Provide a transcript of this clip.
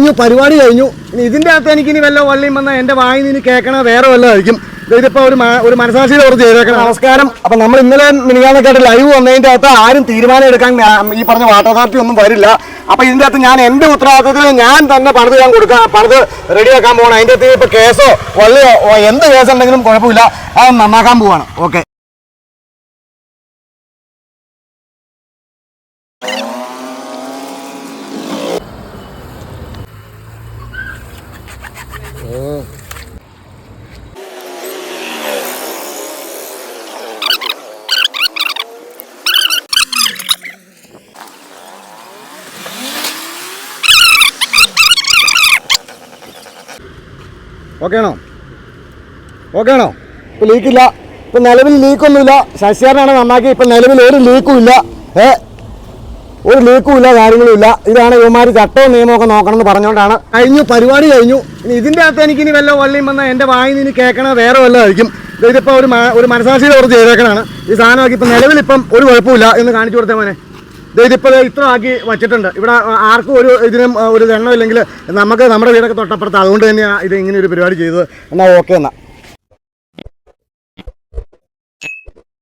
കഴിഞ്ഞു, പരിപാടി കഴിഞ്ഞു. ഇനി ഇതിൻ്റെ അകത്ത് എനിക്കിനി വല്ല വള്ളിയും വന്നാൽ എൻ്റെ വായിൽ നിന്ന് കേൾക്കണ വേറെ വല്ലതായിരിക്കും. ഇതിപ്പോൾ ഒരു മനസാക്ഷിയുടെ കുറച്ച് ചെയ്തേക്കണം. നമസ്കാരം. അപ്പം നമ്മൾ ഇന്നലെ മിനിഞ്ഞാന്നൊക്കെയായിട്ട് ലൈവ് വന്നതിൻ്റെ അകത്ത് ആരും തീരുമാനം എടുക്കാൻ ഈ പറഞ്ഞ വാട്ടർ അതോറിറ്റി ഒന്നും വരില്ല. അപ്പം ഇതിൻ്റെ അകത്ത് ഞാൻ എൻ്റെ ഉത്തരവാദിത്തത്തിൽ ഞാൻ തന്നെ പണിത് പണിത് റെഡിയാക്കാൻ പോകണം. അതിൻ്റെ അകത്ത് ഇപ്പോൾ കേസോ വള്ളിയോ എന്ത് കേസുണ്ടെങ്കിലും കുഴപ്പമില്ല, അത് നന്നാക്കാൻ പോവാണ്. ഓക്കെ. ഓക്കെ ആണോ? ഇപ്പം ലീക്കില്ല. ഇപ്പം നിലവിൽ ലീക്കൊന്നുമില്ല. ശശിയാരനാണ് നന്നാക്കി. ഇപ്പം നിലവിൽ ഒരു ലീക്കും ഇല്ല, കാര്യങ്ങളുമില്ല. ഇതാണ് ഇവന്മാർ ചട്ടവും നിയമമൊക്കെ നോക്കണം എന്ന് പറഞ്ഞുകൊണ്ടാണ്. പരിപാടി കഴിഞ്ഞു. ഇനി ഇതിൻ്റെ അകത്ത് എനിക്കിനി വല്ല വള്ളിയും വന്നാൽ എൻ്റെ വായിൽ നിന്ന് കേൾക്കണ വേറെ വല്ലതായിരിക്കും. ഇതിപ്പോൾ ഒരു മനസാക്ഷിയുടെ കുറച്ച് ചെയ്തേക്കണാണ്. ഈ സാധനമാക്കി ഇപ്പം നിലവിലിപ്പം ഒരു കുഴപ്പമില്ല എന്ന് കാണിച്ചു കൊടുത്തേ മോനെ. ഇതിപ്പോൾ ഇത്ര ആക്കി വച്ചിട്ടുണ്ട്. ഇവിടെ ആർക്കും ഇതിനും ഒരു എണ്ണമില്ലെങ്കിൽ നമുക്ക് നമ്മുടെ വീടൊക്കെ തൊട്ടപ്പുറത്ത്. അതുകൊണ്ട് തന്നെയാണ് ഇത് ഇങ്ങനെ ഒരു പരിപാടി ചെയ്തത്. എന്നാൽ ഓക്കെ എന്നാൽ.